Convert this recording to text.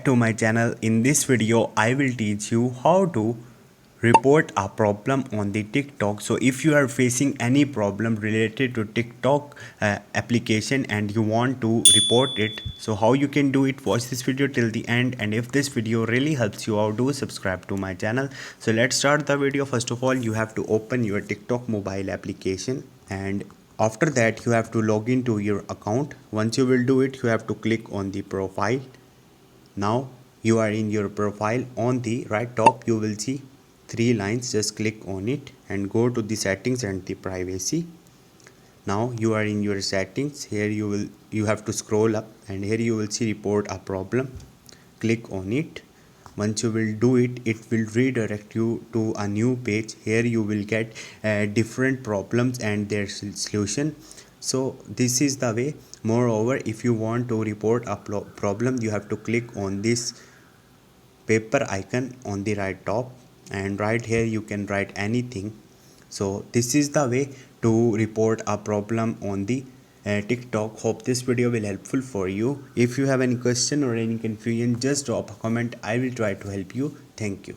to my channel. In this video I will teach you how to report a problem on the TikTok. So if you are facing any problem related to TikTok application and you want to report it, so how you can do it, watch this video till the end, and if this video really helps you out, do subscribe to my channel. So let's start the video. First of all, you have to open your TikTok mobile application, and after that you have to log into your account. Once you will do it, you have to click on the profile. Now you are in your profile. On the right top you will see three lines. Just click on it and go to the settings and the privacy. Now you are in your settings. Here you have to scroll up, and here you will see report a problem. Click on it. Once you will do it, it will redirect you to a new page. Here you will get different problems and their solution. So this is the way. Moreover, if you want to report a problem, you have to click on this paper icon on the right top, and right here you can write anything. So this is the way to report a problem on the TikTok. Hope this video will helpful for you. If you have any question or any confusion, just drop a comment. I will try to help you. Thank you.